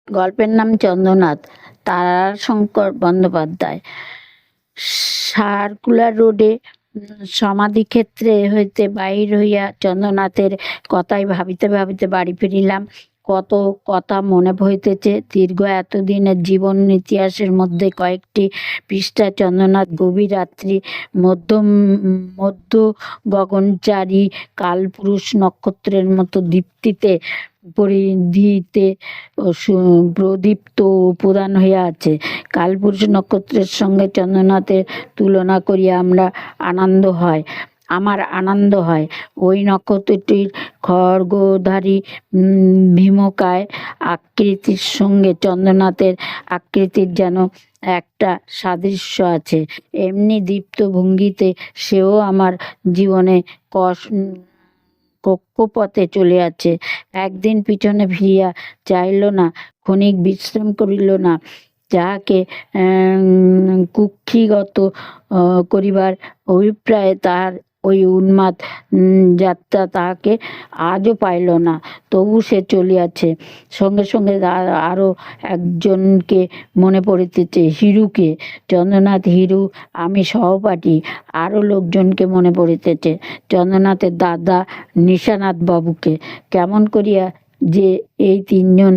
গল্পের নাম চন্দ্রনাথ, তারাশঙ্কর বন্দ্যোপাধ্যায়। সার্কুলার রোডে সমাধিক্ষেত্রে হইতে বাহির হইয়া চন্দ্রনাথের কথাই ভাবিতে ভাবিতে বাড়ি ফিরিলাম। কত কথা মনে হইতেছে। দীর্ঘ এতদিনের জীবন ইতিহাসের মধ্যে কয়েকটি পৃষ্ঠা চন্দ্রনাথ গভীর রাত্রি, মধ্য গগনচারী কালপুরুষ নক্ষত্রের মতো দীপ্তিতে পরিধিতে প্রদীপ্ত প্রদান হইয়া আছে। কালপুরুষ নক্ষত্রের সঙ্গে চন্দ্রনাথের তুলনা করিয়া আমার আনন্দ হয়। ওই নক্ষত্রটির খড়গধারী ভীমকায় আকৃতির সঙ্গে চন্দ্রনাথের আকৃতির যেন একটা সাদৃশ্য আছে। এমনি দীপ্ত ভঙ্গিতে সেও আমার জীবনে কক্ষপথে চলিয়াছে। একদিন পিছনে ফিরিয়া চাহিল না, ক্ষণিক বিশ্রাম করিল না। যাহাকে কুক্ষিগত করিবার অভিপ্রায়ে তাহার ওই উন্মাদ যাত্রা তাহাকে আজও পাইল না। তবু সে চলিয়াছে। সঙ্গে সঙ্গে আরও একজনকে মনে পড়িতেছে, হিরুকে। চন্দ্রনাথ, হিরু, আমি সহপাঠী। আরও লোকজনকে মনে পড়িতেছে, চন্দ্রনাথের দাদা নিশানাথ বাবুকে। কেমন করিয়া যে এই তিনজন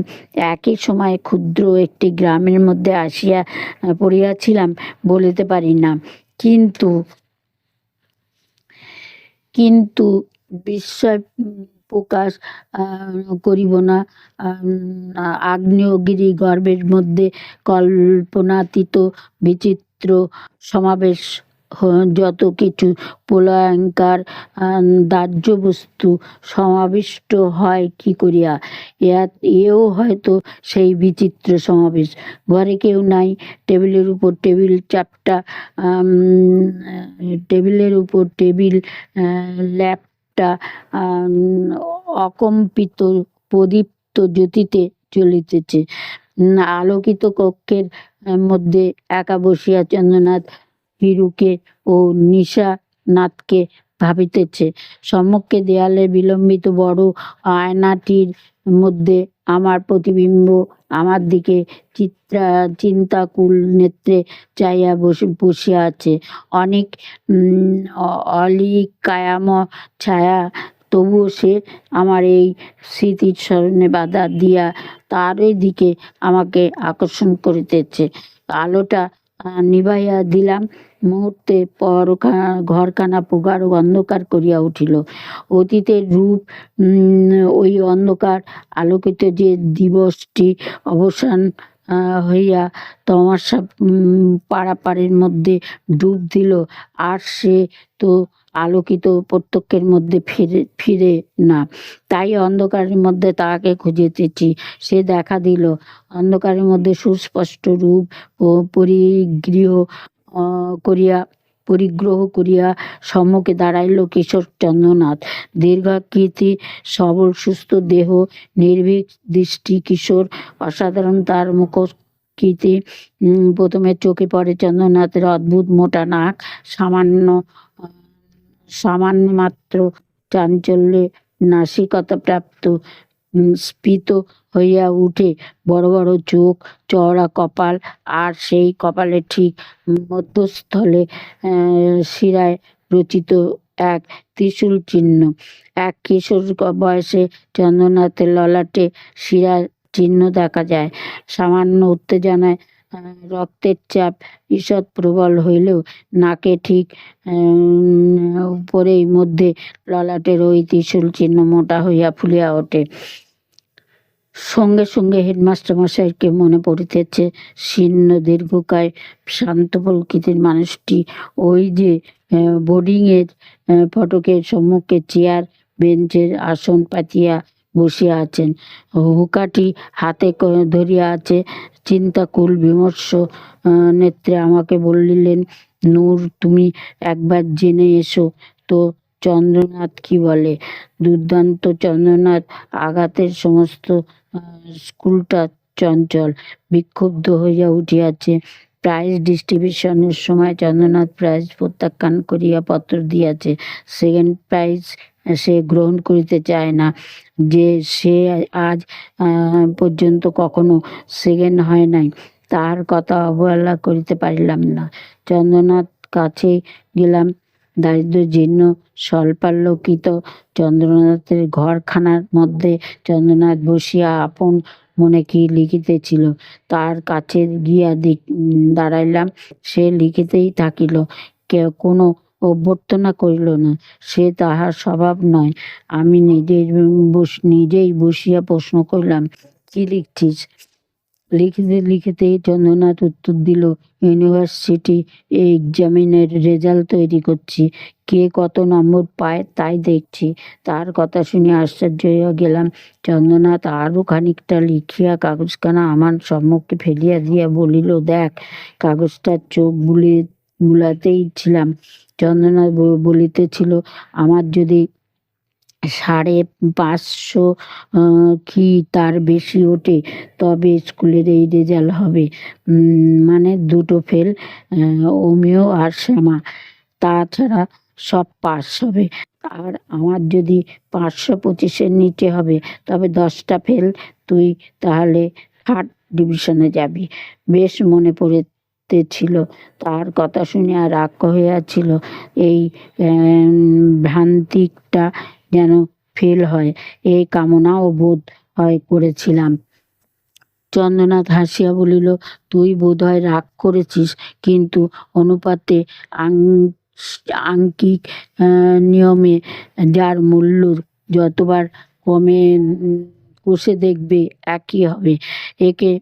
একই সময়ে ক্ষুদ্র একটি গ্রামের মধ্যে আসিয়া পড়িয়াছিলাম বলিতে পারি না। কিন্তু বিস্ময় প্রকাশ করিব না। আগ্নেয়গিরি গর্ভের মধ্যে কল্পনাতীত বিচিত্র সমাবেশ, যত কিছু প্রলয়ঙ্কার দাহ্য বস্তু সমাবিষ্ট হয় কি করিয়া, এও হয়তো সেই বিচিত্র সমাবেশ। ঘরে কেউ নাই। টেবিলের উপর ল্যাপটা অকম্পিত প্রদীপ্ত জ্যোতিতে জ্বলিতেছে। আলোকিত কক্ষের মধ্যে একা বসিয়া চন্দ্রনাথ হিরুকে ও নিশানাথকে ভাবিতেছে। সম্মুখে দেয়ালে বিলম্বিত বড় আয়নাটির মধ্যে আমার প্রতিবিম্ব আমার দিকে চিন্তাকুল নেত্রে চাইয়া বসিয়া আছে। অনেক অলিকায়াম ছায়া, তবুও সে আমার এই স্মৃতির স্মরণে বাধা দিয়া তারই দিকে আমাকে আকর্ষণ করিতেছে। আলোটা নিবাইয়া দিলাম। মুহূর্তে পর ঘরখানা প্রগাঢ় অন্ধকার করিয়া উঠিল। অতীতের রূপ ওই অন্ধকার আলোকিত যে দিবসটি অবসান হইয়া তমাশা পারাপারের মধ্যে ডুব দিল, আর সে তো আলোকিত প্রত্যক্ষের মধ্যে ফিরে না। তাই অন্ধকারের মধ্যে তাহাকে খুঁজিতেছি। সে দেখা দিল। অন্ধকারের মধ্যে সুস্পষ্ট রূপ ও পরিগ্রহ করিয়া সম্মুখে দাঁড়াইল কিশোর চন্দ্রনাথ। দীর্ঘাকৃতি, সবল সুস্থ দেহ, নির্ভীক দৃষ্টি কিশোর, অসাধারণ তার মুখকৃতি। প্রথমে চোখে পড়ে চন্দ্রনাথের অদ্ভুত মোটা নাক, সামান্য মাত্র চাঞ্চল্যে নাসিকতা প্রাপ্ত স্ফীত হইয়া উঠে বড় বড় চোখ, চওড়া কপাল, আর সেই কপালের ঠিক মধ্যস্থলে শিরায় রচিত এক ত্রিশূল চিহ্ন। এক কিশোর বয়সে চন্দ্রনাথের ললাটে শিরার চিহ্ন দেখা যায়। সামান্য উত্তেজনায় রক্তের চাপ ঈষৎ প্রবল হইলেও নাকে ঠিক উপরেই মধ্যে ললাটের ওই ত্রিশূল চিহ্ন মোটা হইয়া ফুলিয়া ওঠে। সঙ্গে সঙ্গে হেডমাস্টার মশাইকে মনে পড়িতেছে। শীর্ণ দীর্ঘকায় শান্ত প্রকৃতির মানুষটি ওই যে বোর্ডিংয়ের ফটকের সম্মুখে চেয়ার বেঞ্চের আসন পাতিয়া বসিয়া আছেন। হুঁকাটি হাতে ধরিয়া আছে। চিন্তাকুল বিমর্ষ নেত্রে আমাকে বলিলেন, নূর, তুমি একবার জেনে এসো তো চন্দ্রনাথ কি বলে। দুর্দান্ত চন্দ্রনাথ আঘাতের সমস্ত স্কুলটা চঞ্চল, বিক্ষুব্ধ হইয়া উঠিয়াছে। প্রাইজ ডিস্ট্রিবিউশনের সময় চন্দ্রনাথ প্রাইজ প্রত্যাখ্যান করিয়া পত্র দিয়াছে। সেকেন্ড প্রাইজ সে গ্রহণ করিতে চায় না, যে সে আজ পর্যন্ত কখনো সেকেন্ড হয় নাই। তাহার কথা অবহেলা করিতে পারিলাম না। চন্দ্রনাথ কাছে গেলাম। দারিদ্র জীর্ণ স্বল্পালোকিত চন্দ্রনাথের ঘরখানার মধ্যে চন্দ্রনাথ বসিয়া আপন মনে কি লিখিতেছিল। তার কাছে গিয়া দাঁড়াইলাম। সে লিখিতেই থাকিল, কোনো অভ্যর্থনা করিল না। সে তাহার স্বভাব নয়। আমি নিজেই বসিয়া প্রশ্ন করিলাম, কি লিখছিস? লিখিতে লিখিতেই চন্দ্রনাথ উত্তর দিল, ইউনিভার্সিটি এক্সামিনের রেজাল্ট তৈরি করছি, কে কত নম্বর পায় তাই দেখছি। তার কথা শুনে আশ্চর্য হইয়া গেলাম। চন্দ্রনাথ আরও খানিকটা লিখিয়া কাগজখানা আমার সম্মুখে ফেলিয়া দিয়া বলিল, দেখ। কাগজটা চোখ বুলাতেই ছিলাম। চন্দ্রনাথ বলিতেছিল, আমার যদি 550 কি তার বেশি ওঠে তবে স্কুলের এই রেজাল্ট হবে, মানে 2টো ফেল, অমিয় আর শ্যামা, তাছাড়া সব পাস হবে। আর আমার যদি 525-এর নিচে হবে তবে 10টা ফেল। তুই তাহলে 3rd ডিভিশনে যাবি। বেশ মনে পড়িতেছিল। তার কথা শুনিয়া রাগ হইয়াছিল। এই ভ্রান্তিকটা যেন ফেল হয়, এই কামনাও বোধ হয় করেছিলাম। চন্দ্রনাথ হাসিয়া বলিল, তুই বোধহয় রাগ করেছিস, কিন্তু অনুপাতে আঙ্কিক নিয়মে যার মূল্য যতবার কমে কষে দেখবে একই হবে। একের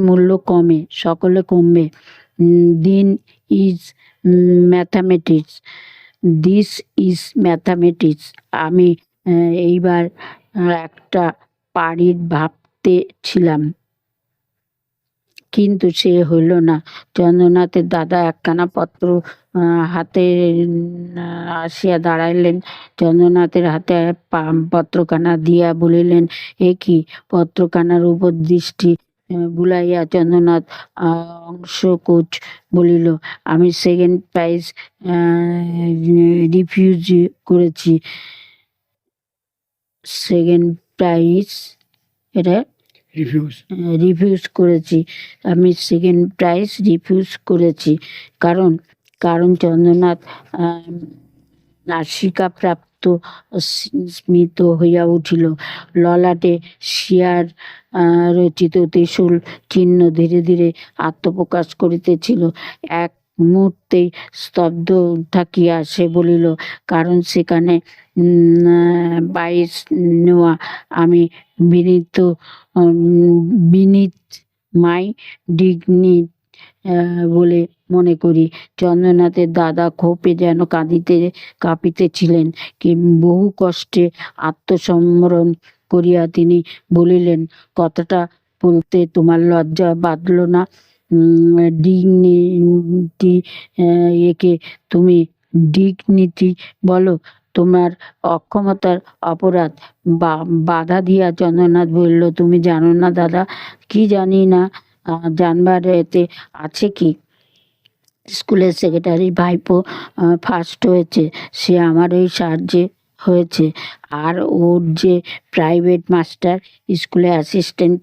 মূল্য কমে, সকলে কমবে। This is mathematics. আমি এইবার একটা পাড়ির ভাবতেছিলাম, কিন্তু সে হইল না। চন্দ্রনাথের দাদা একখানা পত্র হাতে আসিয়া দাঁড়াইলেন। চন্দ্রনাথের হাতে পত্রখানা দিয়া বলিলেন, এ কি? পত্রখানার উপর দৃষ্টি বুলাইয়া চন্দ্রনাথ অংশকোচ বলিল, আমি সেকেন্ড প্রাইজ রিফিউজ করেছি। সেকেন্ড প্রাইজ এটা রিফিউজ করেছি। আমি সেকেন্ড প্রাইজ রিফিউজ করেছি। কারণ চন্দ্রনাথ নাসিকাপ্রাপ্ত স্মিত হইয়া উঠিল। ললাটে শিয়ার রচিত ত্রিশূল চিহ্ন ধীরে ধীরে আত্মপ্রকাশ করিতেছিল। এক মুহূর্তেই স্তব্ধ থাকিয়া সে বলিল, কারণ সেখানে 22 নেওয়া। আমি বিনীত মাই ডিগনিটি বলে মনে করি। চন্দ্রনাথের দাদা ক্ষোভে যেন কাঁপিতেছিলেন। বহু কষ্টে আত্মসংবরণ করিয়া তিনি বলিলেন, কথাটা বলতে তোমার লজ্জা বাঁধল না? ডিগনিটি, একে তুমি ডিগনিটি বলো? তোমার অক্ষমতার অপরাধ। বাধা দিয়া চন্দ্রনাথ বলিল, তুমি জানো না দাদা? কি জানি না? জানবার এতে আছে কি? স্কুলের সেক্রেটারি ভাইপো ফার্স্ট হয়েছে, সে আমার ওই সাহায্যে হয়েছে। আর ওর যে প্রাইভেট মাস্টার, স্কুলে অ্যাসিস্ট্যান্ট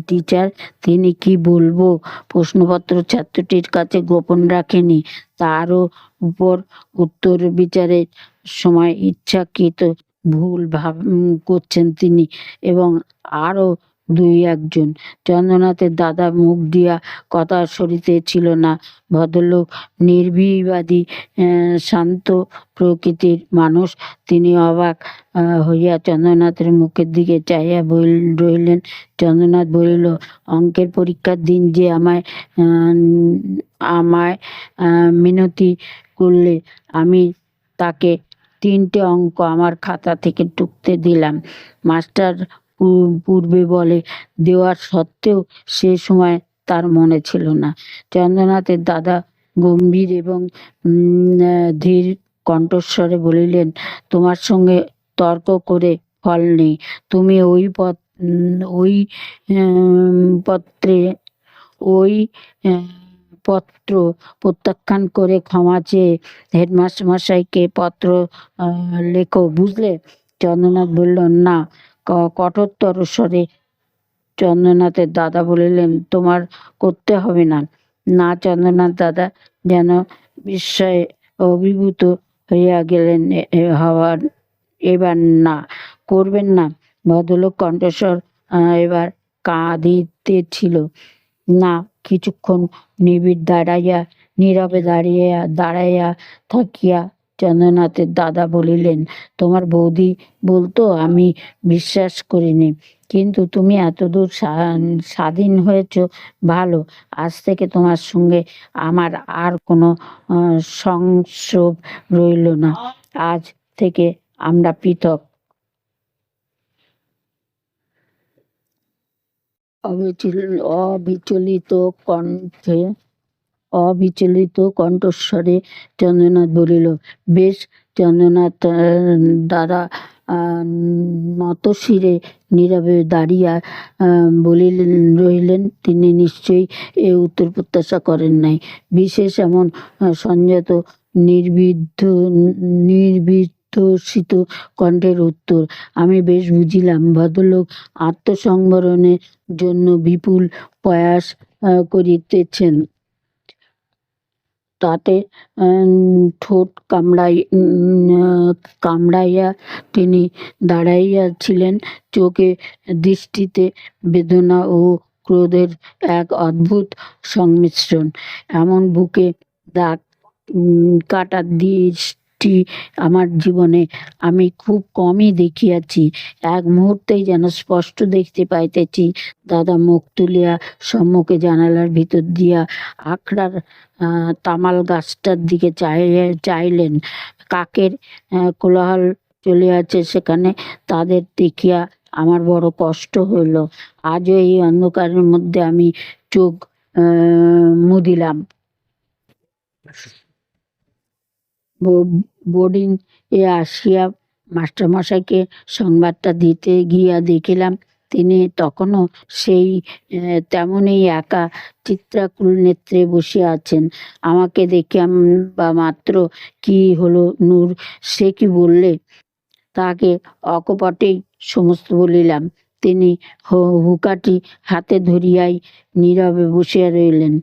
টিচার, তিনি কি বলবো, প্রশ্নপত্র ছাত্রটির কাছে গোপন রাখেনি। তারও উপর উত্তর বিচারের সময় ইচ্ছাকৃত ভুল করছেন তিনি এবং আরও 2-1 জন। চন্দ্রনাথের দাদা মুখ দিয়া কথা সরিতেছিল না। ভদ্রলোক নির্বিবাদী, শান্ত প্রকৃতির মানুষ। তিনি অবাক হইয়া চন্দ্রনাথের মুখের দিকে চাহিয়া রহিলেন। চন্দ্রনাথ বলিল, অঙ্কের পরীক্ষার দিন যে আমায় মিনতি করলে, আমি তাকে 3টে অঙ্ক আমার খাতা থেকে টুকতে দিলাম। মাস্টার পূর্বে বলে দেওয়ার সত্ত্বেও সে সময় তার মনে ছিল না। চন্দ্রনাথের দাদা গম্ভীর এবং ধীর কণ্ঠস্বরে বলিলেন, তোমার সঙ্গে তর্ক করে ফল নেই। তুমি ওই পত্র প্রত্যাখ্যান করে ক্ষমা চেয়ে হেডমাস্টার মশাইকে পত্র লেখো, বুঝলে? চন্দ্রনাথ বলল, না। কঠোরতর স্বরে চন্দ্রনাথের দাদা বলিলেন, তোমার করতে হবে না। না। চন্দ্রনাথ দাদা যেন বিস্ময়ে অভিভূত হইয়া গেলেন। হওয়ার এবার না, করবেন না। ভদ্রলোক কণ্ঠস্বর এবার কাঁদিতেছিল। না। কিছুক্ষণ নীরবে দাঁড়াইয়া থাকিয়া চন্দ্রনাথের দাদা বলিলেন, তোমার বৌদি বলতো আমি বিশ্বাস করিনি, কিন্তু তুমি এতদূর স্বাধীন হয়েছ, ভালো। আজ থেকে তোমার সঙ্গে আমার আর কোনো সংস্রব রইল না। আজ থেকে আমরা পৃথক। অবিচলিত কণ্ঠস্বরে চন্দ্রনাথ বলিল, বেশ। চন্দ্রনাথ দাদা নতশিরে নীরবে দাঁড়িয়া রহিলেন। তিনি নিশ্চয়ই এ উত্তর প্রত্যাশা করেন নাই। বিশেষ এমন সংযত নির্বিধ্বসিত কণ্ঠের উত্তর আমি বেশ বুঝিলাম। ভদ্রলোক আত্মসংবরণের জন্য বিপুল প্রয়াস করিতেছেন। তাতে ঠোঁট কামড়াইয়া তিনি দাঁড়াইয়াছিলেন। চোখে দৃষ্টিতে বেদনা ও ক্রোধের এক অদ্ভুত সংমিশ্রণ। এমন বুকে দাগ কাটা দৃষ্টি আমার জীবনে আমি খুব কমই দেখিয়াছি। এক মুহূর্তেই যেন স্পষ্ট দেখতে পাইতেছি। দাদা মুখ তুলিয়া সম্মুখে জানালার ভিতর দিয়া আখড়ার তামাল গাছটার দিকে চাইলেন। কাকের কোলাহল চলিয়াছে সেখানে। তাদের দেখিয়া আমার বড় কষ্ট হইল। আজও এই অন্ধকারের মধ্যে আমি চোখ মুদিলাম। বোর্ডিং এ আসিয়া মাস্টারমশাইকে সংবাদটা দিতে গিয়া দেখিলাম তিনি তখনও সেই তেমনই একা চিত্রাকুল নেত্রে বসিয়া আছেন। আমাকে দেখিয়া বা মাত্র, কি হলো নূর, সে কি বললে? তাকে অকপটেই সমস্ত বলিলাম। তিনি হুঁকাটি হাতে ধরিয়াই নীরবে বসিয়া রইলেন।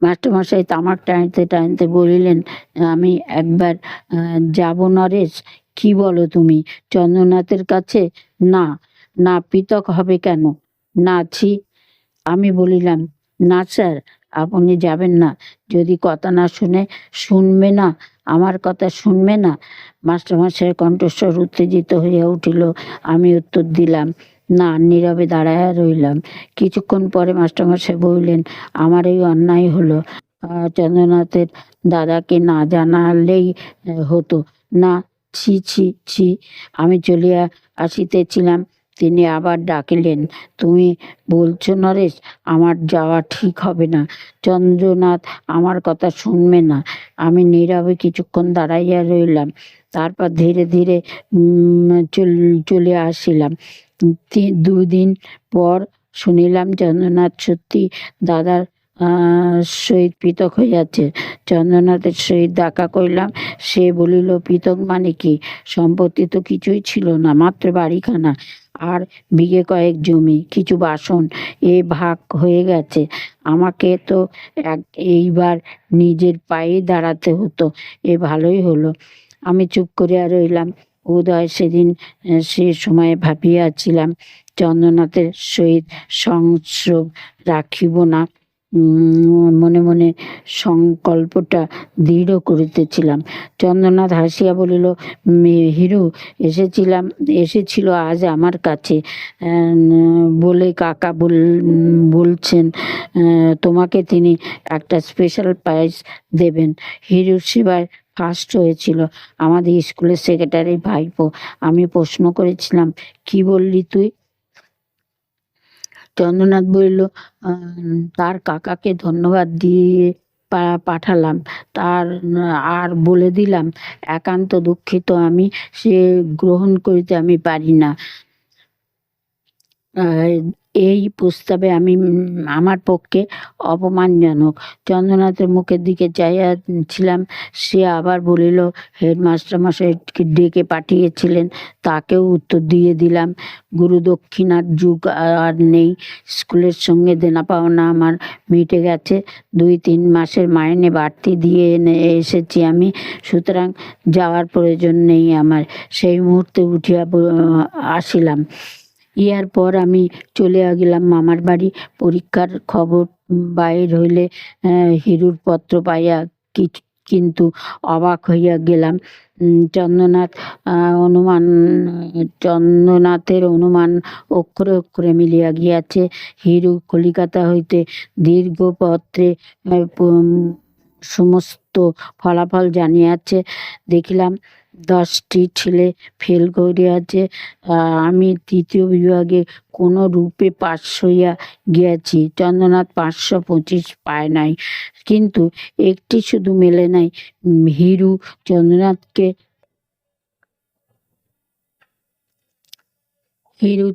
মাস্টারমশাই তামাক টানিতে টানিতে বলিলেন, আমি একবার যাব নরেশ। কি বলো তুমি? চন্দ্রনাথের কাছে? না। না, পৃথক হবে কেন? না, ছি। আমি বলিলাম, না স্যার, আপনি যাবেন না। যদি কথা না শুনবে না, আমার কথা শুনবে না? মাস্টারমশাইয়ের কণ্ঠস্বর উত্তেজিত হইয়া উঠিল। আমি উত্তর দিলাম, না। নীরবে দাঁড়াইয়া রইলাম। কিছুক্ষণ পরে মাস্টারমশাই বললেন, আমার এই অন্যায় হলো। চন্দ্রনাথের দাদাকে না জানালেই হতো না। ছি ছি ছি। আমি চলিয়া আসিতেছিলাম, তিনি আবার ডাকিলেন, তুমি বলছো নরেশ, আমার যাওয়া ঠিক হবে না। চন্দ্রনাথ আমার কথা শুনবে না। আমি নীরবে কিছুক্ষণ দাঁড়াইয়া রইলাম। তারপর ধীরে ধীরে চলে আসিলাম। 2 দিন পর শুনিলাম চন্দ্রনাথ সত্যি দাদার সহিত পৃথক হইয়াছে। চন্দ্রনাথের সহিত দেখা করিলাম। সে বলিল, পৃথক মানে কি? সম্পত্তি তো কিছুই ছিল না, মাত্র বাড়িখানা আর বিঘে কয়েক জমি, কিছু বাসন, এ ভাগ হয়ে গেছে। আমাকে তো এইবার নিজের পায়ে দাঁড়াতে হতো। এ ভালোই হলো। আমি চুপ করিয়া রইলাম। উদয় সেদিন সে সময়ে ভাবিয়াছিলাম চন্দ্রনাথের সহিত সংস্রব রাখিব না। মনে মনে সংকল্পটা দৃঢ় করিতেছিলাম। চন্দ্রনাথ হাসিয়া বলিল, হিরু এসেছিল আজ আমার কাছে, বলে কাকা বলছেন তোমাকে তিনি একটা স্পেশাল প্রাইজ দেবেন। হিরুর সেবায় ফার্স্ট হয়েছিল, আমাদের স্কুলের সেক্রেটারি ভাইপো। আমি প্রশ্ন করেছিলাম, কি বললি তুই? চন্দ্রনাথ বলিল, তার কাকাকে ধন্যবাদ দিয়ে পাঠালাম, আর বলে দিলাম একান্ত দুঃখিত আমি, সে গ্রহণ করিতে আমি পারি না। এই প্রস্তাবে আমি আমার পক্ষে অপমানজনক। চন্দ্রনাথের মুখের দিকে চাইয়া ছিলাম। সে আবার বলিল, হেডমাস্টার মশাইকে ডেকে পাঠিয়েছিলেন, তাকেও উত্তর দিয়ে দিলাম। গুরুদক্ষিণার যুগ আর নেই। স্কুলের সঙ্গে দেনা পাওনা আমার মিটে গেছে। 2-3 মাসের মাইনে বাড়তি দিয়ে এসেছি আমি, সুতরাং যাওয়ার প্রয়োজন নেই আমার। সেই মুহূর্তে উঠিয়া আসিলাম। ইহার পর আমি চলিয়া গেলাম মামার বাড়ি। পরীক্ষার খবর বাহির হইলে হিরুর পত্র পাইয়া কিন্তু অবাক হইয়া গেলাম। চন্দ্রনাথ অনুমান চন্দ্রনাথের অনুমান অক্ষরে অক্ষরে মিলিয়া গিয়াছে। হিরু কলিকাতা হইতে দীর্ঘ পত্রে সমস্ত ফলাফল জানিয়াছে। দেখিলাম 10টি ছেলে ফেল করিয়াছে। আমি 3য় বিভাগে কোনো রূপে পাস হইয়া গিয়াছি। চন্দ্রনাথ 525 পায় নাই, কিন্তু একটি শুধু মেলে নাই। হিরু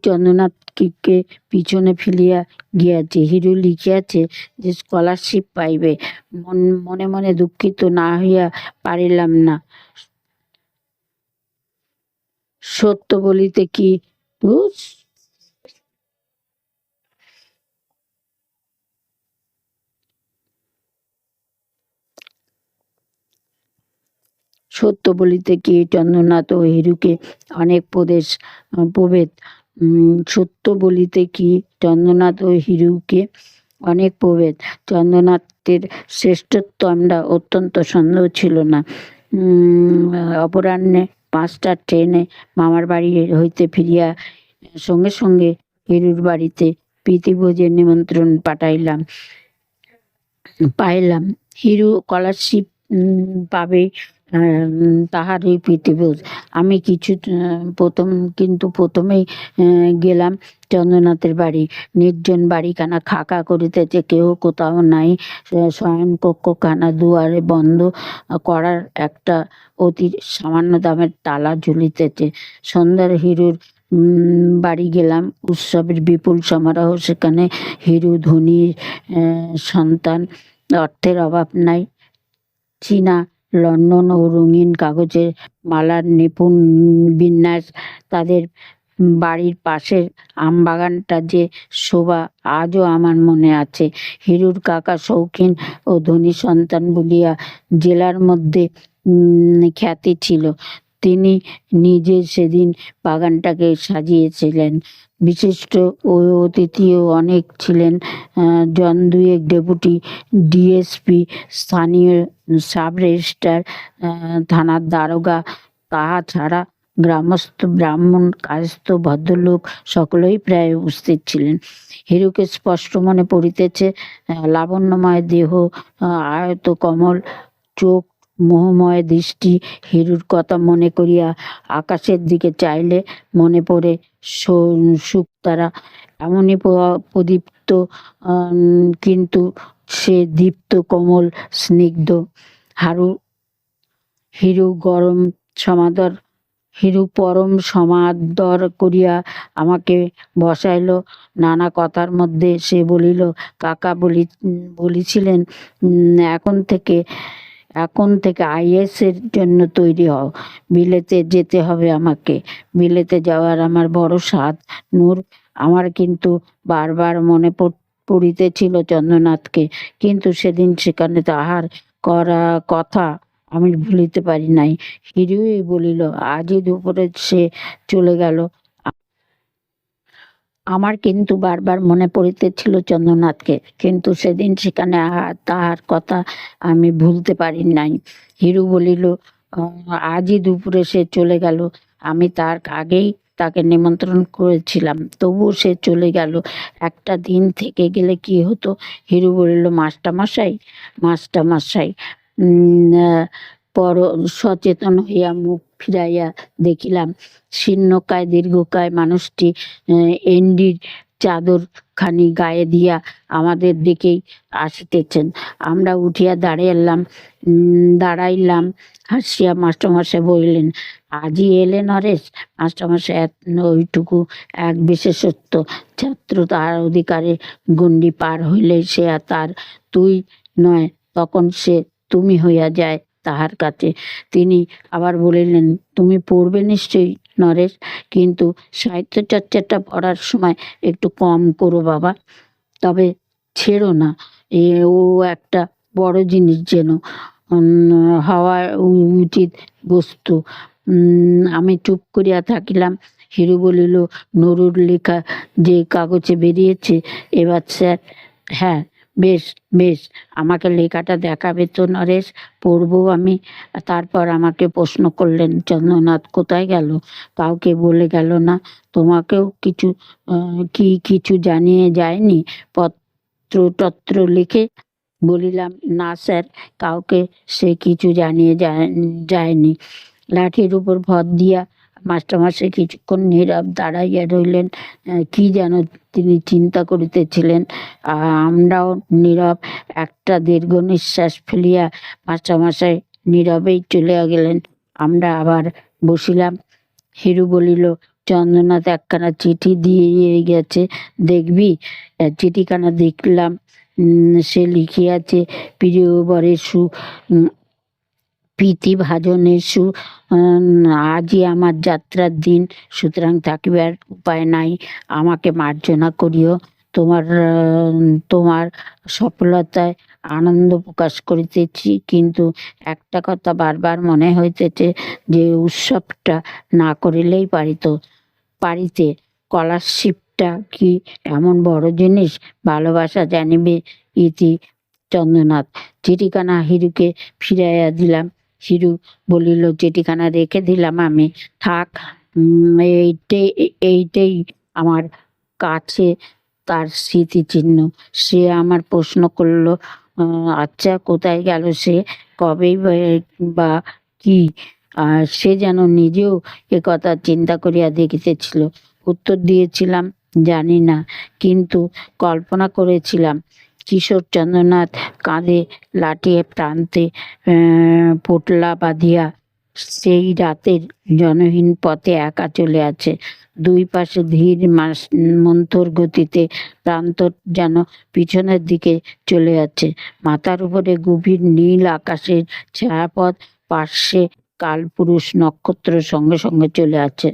চন্দ্রনাথকে পিছনে ফেলিয়া গিয়াছে। হিরু লিখিয়াছে যে স্কলারশিপ পাইবে। মনে মনে দুঃখিত না হইয়া পারিলাম না। সত্য বলিতে কি চন্দ্রনাথ ও হিরুকে অনেক প্রভেদ। সত্য বলিতে কি চন্দ্রনাথ ও হিরুকে অনেক প্রভেদ। চন্দ্রনাথের শ্রেষ্ঠত্ব আমরা অত্যন্ত সন্দেহ ছিল না। অপরাহ্নে 5টার ট্রেনে মামার বাড়ি হইতে ফিরিয়া সঙ্গে সঙ্গে হিরুর বাড়িতে প্রীতিভোজের নিমন্ত্রণ পাইলাম। হিরু স্কলারশিপ পাবে, তাহারই প্রীতিভোজ। আমি কিন্তু প্রথমেই গেলাম চন্দ্রনাথের বাড়ি। নির্জন বাড়িখানা খাকা করিতেছে, কেহ কোথাও নাই। শয়নকক্ষখানা দুয়ারে বন্ধ করার একটা অতি সামান্য দামের তালা ঝুলিতেছে। সন্ধ্যার হিরুর বাড়ি গেলাম। উৎসবের বিপুল সমারোহ সেখানে। হিরু ধনীর সন্তান, অর্থের অভাব নাই। চীনা, লন্ডন ও রঙিন কাগজের মালার নিপুণ বিন্যাস। তাদের বাড়ির পাশের আমবাগানটা যে শোভা আজও আমার মনে আছে। হিরুর কাকা শৌখিন ও ধনী সন্তান বলিয়া জেলার মধ্যে খ্যাতি ছিল। তিনি নিজে সেদিন বাগানটাকে সাজিয়েছিলেন। বিশিষ্ট ও অতিথিও অনেক ছিলেন। জন 2 ডেপুটি ডিএসপি, স্থানীয় সাব রেজিস্ট্রার, থানার দারোগা, তাহা ছাড়া গ্রামস্থ ব্রাহ্মণ, কায়স্থ ভদ্রলোক সকলেই প্রায় উপস্থিত ছিলেন। হিরুকে স্পষ্ট মনে পড়িতেছে। লাবণ্যময় দেহ, আয়ত কমল চোখ, মোহময় দৃষ্টি। হিরুর কথা মনে করিয়া আকাশের দিকে চাইলে মনে পড়ে শুকতারা। এমনই প্রদীপ্ত, কিন্তু সে দীপ্ত, কোমল, স্নিগ্ধ। হিরু পরম সমাদর করিয়া আমাকে বসাইল। নানা কথার মধ্যে সে বলিল, কাকা বলিছিলেন এখন থেকে IAS এর জন্য তৈরি হও। বিলেতে যেতে হবে আমাকে। বিলেতে যাওয়ার আমার বড় সাধ নূর। আমার কিন্তু বারবার মনে পড়িতেছিল চন্দ্রনাথকে, কিন্তু সেদিন সেখানে তাহার করা কথা আমি ভুলিতে পারি নাই। হিরুই বলিল, আজই দুপুরে সে চলে গেল। আমার কিন্তু বারবার মনে পড়িতেছিল চন্দ্রনাথকে, কিন্তু সেদিন সেখানে তাহার কথা আমি ভুলতে পারি নাই। হিরু বলিল, আজই দুপুরে সে চলে গেল। আমি তার আগেই তাকে নিমন্ত্রণ করেছিলাম, তবুও সে চলে গেল। একটা দিন থেকে গেলে কি হতো? হিরু বলিল, মাস্টারমশাই। পর সচেতন হইয়া মুখ ফিরাইয়া দেখিলাম শীর্ণকায় দীর্ঘকায় মানুষটি এন্ডির চাদর খানি গায়ে দিয়া আমাদের দিকেই আসিতেছেন। আমরা উঠিয়া দাঁড়াইলাম। হাসিয়া মাস্টারমশাই বলিলেন, আজই এলে নরেশ? মাস্টারমশাই ওইটুকু এক বিশেষত্ব, ছাত্র তার অধিকারে গণ্ডি পার হইলে সে আর তার তুই নয়, তখন সে তুমি হইয়া যায় তাহার কাছে। তিনি আবার বলিলেন, তুমি পড়বে নিশ্চয়ই নরেশ, কিন্তু সাহিত্য চর্চাটা পড়ার সময় একটু কম করো বাবা, তবে ছেড়ো না। ও একটা বড় জিনিস যেন হওয়া উচিত বস্তু। আমি চুপ করিয়া থাকিলাম। হিরু বলিল, নরুর লেখা যে কাগজে বেরিয়েছে এবার স্যার? হ্যাঁ, বেশ বেশ, আমাকে লেখাটা দেখাবে তো নরেশ, পড়বো আমি। তারপর আমাকে প্রশ্ন করলেন, চন্দ্রনাথ কোথায় গেল? কাউকে বলে গেল না? তোমাকেও কিছু জানিয়ে যায়নি? পত্র লিখে? বলিলাম, না স্যার, কাউকে সে কিছু জানিয়ে যায়নি। লাঠির উপর ভর দিয়া মাস্টারমশাই কিছুক্ষণ নীরব দাঁড়াইয়া রইলেন। কি যেন তিনি চিন্তা করিতেছিলেন। আমরাও নীরব। একটা দীর্ঘ নিঃশ্বাস ফেলিয়া মাস্টারমশাই নীরবেই চলিয়া গেলেন। আমরা আবার বসিলাম। হিরু বলিল, চন্দ্রনাথ একখানা চিঠি দিয়ে গেছে, দেখবি? চিঠিখানা দেখলাম। সে লিখিয়াছে, প্রিয় বরেষু, প্রীতি ভাজনেষু, আজই আমার যাত্রার দিন, সুতরাং থাকিবার উপায় নাই, আমাকে মার্জনা করিও। তোমার সফলতায় আনন্দ প্রকাশ করিতেছি, কিন্তু একটা কথা বারবার মনে হইতেছে যে উৎসবটা না করিলেই পারিতে। স্কলারশিপটা কি এমন বড় জিনিস? ভালোবাসা জানিবে ইতি চন্দ্রনাথ। চিঠিখানা হিরুকে ফিরাইয়া দিলাম। হিরু বলিল, চিঠিখানা রেখে দিলাম আমি, থাক। এইটাই আমার কাছে তার স্মৃতিচিহ্ন। সে আমার প্রশ্ন করল, আচ্ছা কোথায় গেল সে, কবেই বা কি? সে যেন নিজেও কথা চিন্তা করিয়া দেখিতেছিল। উত্তর দিয়েছিলাম, জানি না, কিন্তু কল্পনা করেছিলাম কিশোর চন্দ্রনাথ কাঁধে লাঠি প্রান্তে পোটলা বাঁধিয়া সেই রাতের জনহীন পথে একা চলে আছে। দুই পাশে ধীর মন্থর গতিতে প্রান্তর যেন পিছনের দিকে চলে যাচ্ছে। মাথার উপরে গভীর নীল আকাশের ছায়াপথ, পার্শ্বে কালপুরুষ নক্ষত্র সঙ্গে সঙ্গে চলে আছে।